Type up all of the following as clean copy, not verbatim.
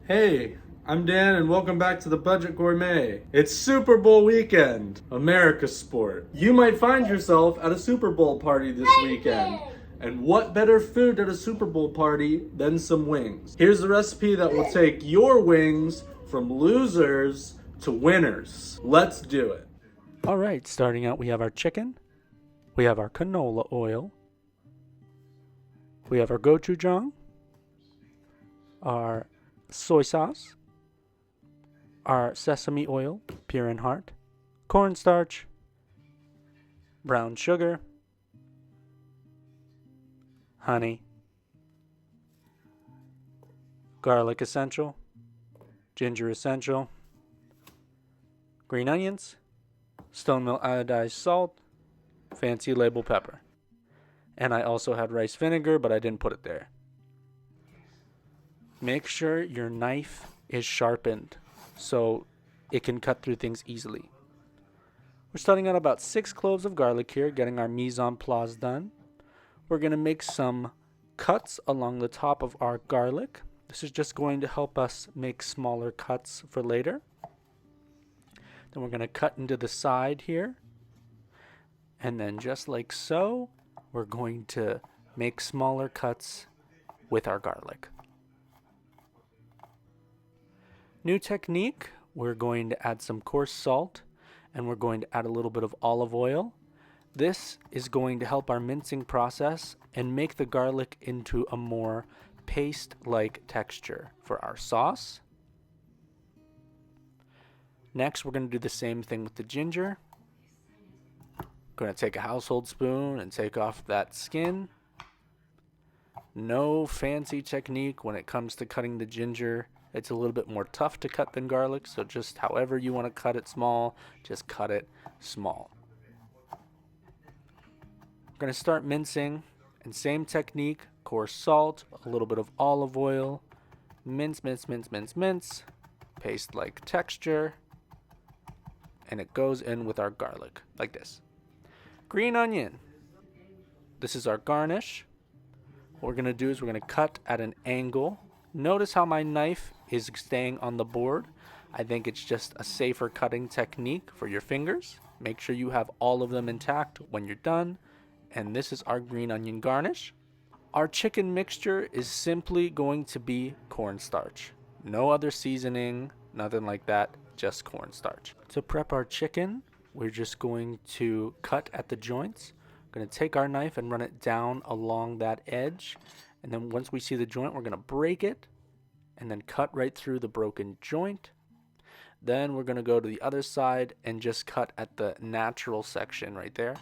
Hey, I'm Dan and welcome back to the Budget Gourmet. It's Super Bowl weekend, America's sport. You might find yourself at a Super Bowl party this weekend. And what better food at a Super Bowl party than some wings? Here's the recipe that will take your wings from losers to winners. Let's do it. All right, starting out, we have our chicken, we have our canola oil, we have our gochujang, our soy sauce, our sesame oil, pure and heart, cornstarch, brown sugar, honey, garlic essential, ginger essential, green onions, stone mill iodized salt, fancy label pepper. And I also had rice vinegar, but I didn't put it there. Make sure your knife is sharpened so it can cut through things easily. We're starting at about 6 cloves of garlic here, getting our mise en place done. We're going to make some cuts along the top of our garlic. This is just going to help us make smaller cuts for later. Then we're going to cut into the side here. And then just like so, we're going to make smaller cuts with our garlic. New technique, we're going to add some coarse salt and we're going to add a little bit of olive oil. This is going to help our mincing process and make the garlic into a more paste-like texture for our sauce. Next, we're going to do the same thing with the ginger. Going to take a household spoon and take off that skin. No fancy technique when it comes to cutting the ginger. It's a little bit more tough to cut than garlic, so just however you want to cut it small, just cut it small. We're going to start mincing, and same technique, coarse salt, a little bit of olive oil, mince, mince, mince, mince, mince, paste-like texture, and it goes in with our garlic, like this. Green onion. This is our garnish. What we're going to do is we're going to cut at an angle. Notice how my knife is staying on the board. I think it's just a safer cutting technique for your fingers. Make sure you have all of them intact when you're done. And this is our green onion garnish. Our chicken mixture is simply going to be cornstarch. No other seasoning, nothing like that, just cornstarch. To prep our chicken, we're just going to cut at the joints. We're going to take our knife and run it down along that edge. And then once we see the joint, we're going to break it and then cut right through the broken joint. Then we're going to go to the other side and just cut at the natural section right there.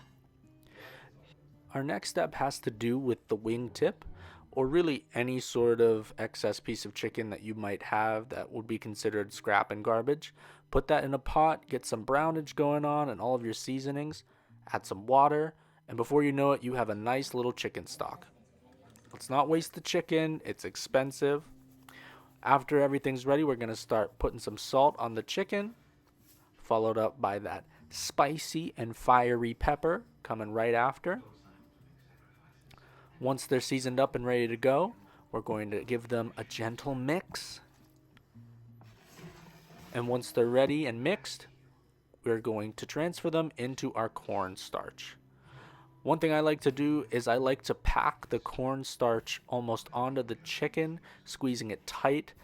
Our next step has to do with the wing tip, or really any sort of excess piece of chicken that you might have that would be considered scrap and garbage. Put that in a pot, get some brownage going on and all of your seasonings, add some water, and before you know it, you have a nice little chicken stock. Let's not waste the chicken, it's expensive. After everything's ready, we're going to start putting some salt on the chicken, followed up by that spicy and fiery pepper coming right after. Once they're seasoned up and ready to go, we're going to give them a gentle mix. And once they're ready and mixed, we're going to transfer them into our cornstarch. One thing I like to do is I like to pack the cornstarch almost onto the chicken, squeezing it tight,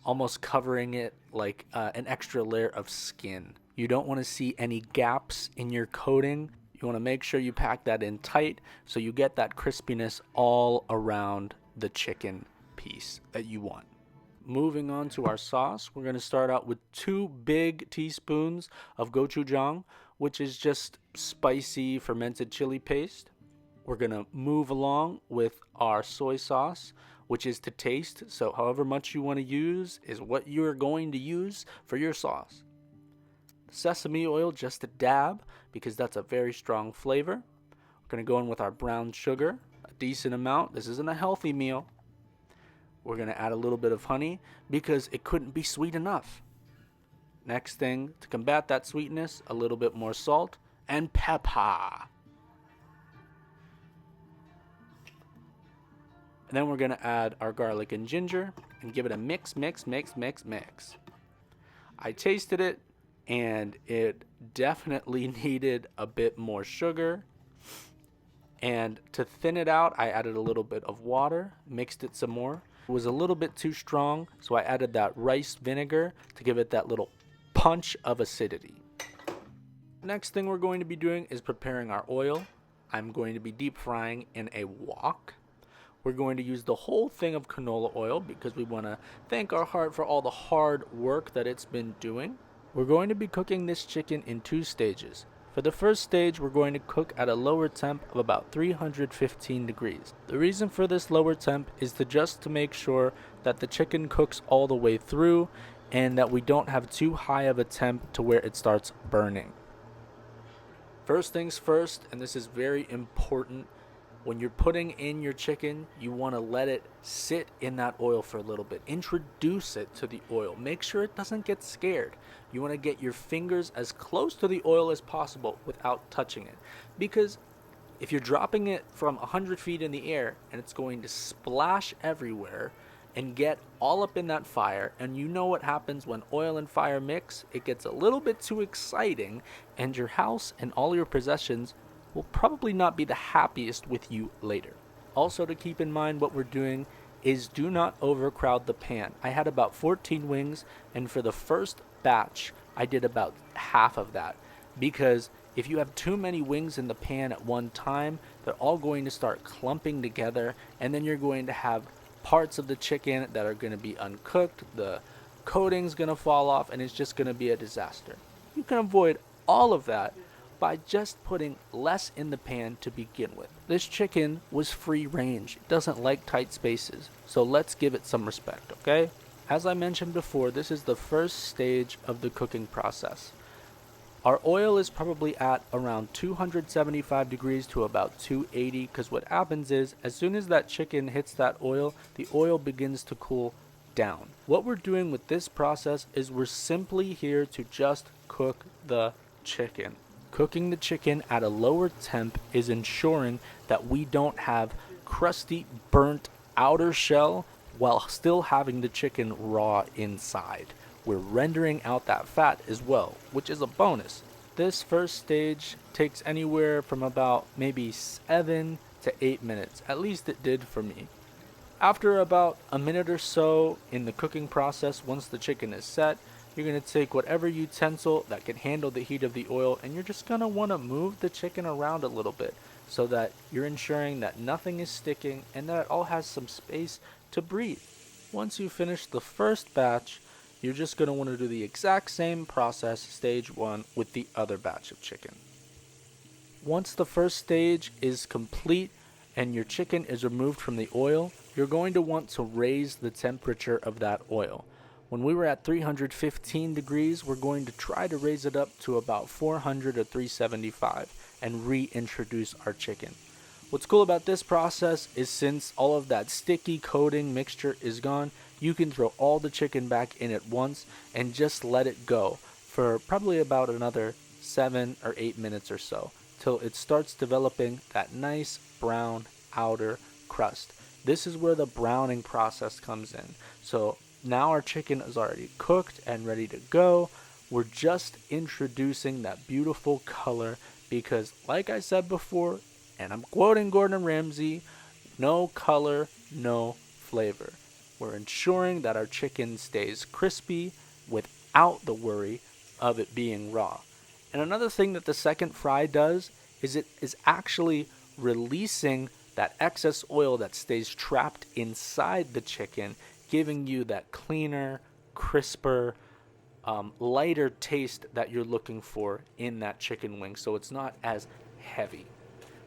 almost covering it like an extra layer of skin. You don't want to see any gaps in your coating. You want to make sure you pack that in tight so you get that crispiness all around the chicken piece that you want. Moving on to our sauce, we're going to start out with 2 big teaspoons of gochujang, which is just spicy fermented chili paste. We're going to move along with our soy sauce, which is to taste. So however much you want to use is what you're going to use for your sauce. Sesame oil, just a dab, because that's a very strong flavor. We're going to go in with our brown sugar, a decent amount. This isn't a healthy meal. We're going to add a little bit of honey because it couldn't be sweet enough. Next thing, to combat that sweetness, a little bit more salt and pepper. And then we're going to add our garlic and ginger and give it a mix. I tasted it and it definitely needed a bit more sugar. And to thin it out, I added a little bit of water, mixed it some more. It was a little bit too strong, so I added that rice vinegar to give it that little punch of acidity. Next thing we're going to be doing is preparing our oil. I'm going to be deep frying in a wok. We're going to use the whole thing of canola oil because we want to thank our heart for all the hard work that it's been doing. We're going to be cooking this chicken in 2 stages. For the first stage, we're going to cook at a lower temp of about 315 degrees. The reason for this lower temp is to make sure that the chicken cooks all the way through and that we don't have too high of a temp to where it starts burning. First things first, and this is very important, when you're putting in your chicken, you want to let it sit in that oil for a little bit. Introduce it to the oil. Make sure it doesn't get scared. You want to get your fingers as close to the oil as possible without touching it. Because if you're dropping it from 100 feet in the air and it's going to splash everywhere and get all up in that fire, and you know what happens when oil and fire mix, it gets a little bit too exciting and your house and all your possessions will probably not be the happiest with you later. Also, to keep in mind, what we're doing is do not overcrowd the pan. I had about 14 wings, and for the first batch, I did about half of that, because if you have too many wings in the pan at one time, they're all going to start clumping together, and then you're going to have parts of the chicken that are going to be uncooked, the coating's going to fall off, and it's just going to be a disaster. You can avoid all of that by just putting less in the pan to begin with. This chicken was free range. It doesn't like tight spaces, so let's give it some respect, okay? As I mentioned before, this is the first stage of the cooking process. Our oil is probably at around 275 degrees to about 280, because what happens is, as soon as that chicken hits that oil, the oil begins to cool down. What we're doing with this process is we're simply here to just cook the chicken. Cooking the chicken at a lower temp is ensuring that we don't have crusty, burnt outer shell while still having the chicken raw inside. We're rendering out that fat as well, which is a bonus. This first stage takes anywhere from about maybe 7 to 8 minutes. At least it did for me. After about a minute or so in the cooking process, once the chicken is set, you're going to take whatever utensil that can handle the heat of the oil, and you're just going to want to move the chicken around a little bit so that you're ensuring that nothing is sticking and that it all has some space to breathe. Once you finish the first batch, you're just going to want to do the exact same process, stage 1, with the other batch of chicken. Once the first stage is complete and your chicken is removed from the oil, you're going to want to raise the temperature of that oil. When we were at 315 degrees, we're going to try to raise it up to about 400 or 375 and reintroduce our chicken. What's cool about this process is since all of that sticky coating mixture is gone, you can throw all the chicken back in at once and just let it go for probably about another 7 or 8 minutes or so till it starts developing that nice brown outer crust. This is where the browning process comes in. So now our chicken is already cooked and ready to go. We're just introducing that beautiful color because, like I said before, and I'm quoting Gordon Ramsay, no color, no flavor. We're ensuring that our chicken stays crispy without the worry of it being raw. And another thing that the second fry does is it is actually releasing that excess oil that stays trapped inside the chicken, giving you that cleaner, crisper, lighter taste that you're looking for in that chicken wing, so it's not as heavy.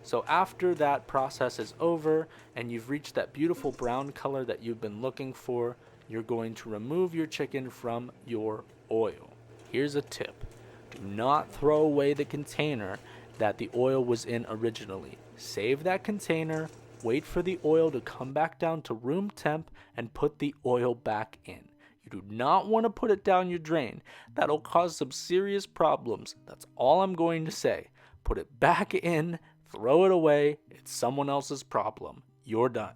So after that process is over and you've reached that beautiful brown color that you've been looking for, you're going to remove your chicken from your oil. Here's a tip. Do not throw away the container that the oil was in originally. Save that container, wait for the oil to come back down to room temp, and put the oil back in. You do not want to put it down your drain. That'll cause some serious problems. That's all I'm going to say. Put it back in, throw it away. It's someone else's problem. You're done.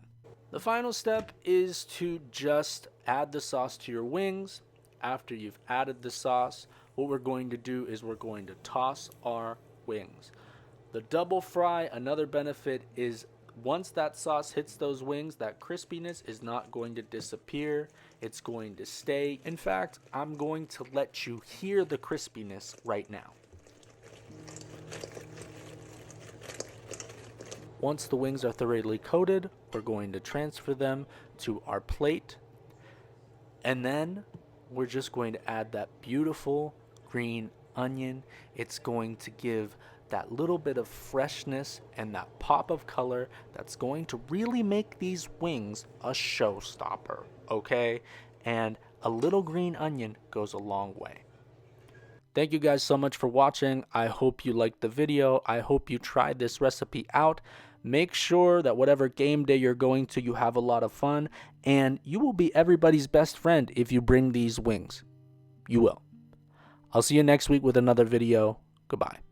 The final step is to just add the sauce to your wings. After you've added the sauce, what we're going to do is we're going to toss our wings. The double fry, another benefit is once that sauce hits those wings, that crispiness is not going to disappear. It's going to stay. In fact, I'm going to let you hear the crispiness right now. Once the wings are thoroughly coated, we're going to transfer them to our plate. And then we're just going to add that beautiful green onion. It's going to give that little bit of freshness and that pop of color that's going to really make these wings a showstopper, okay? And a little green onion goes a long way. Thank you guys so much for watching. I hope you liked the video. I hope you tried this recipe out. Make sure that whatever game day you're going to, you have a lot of fun, and you will be everybody's best friend if you bring these wings. You will. I'll see you next week with another video. Goodbye.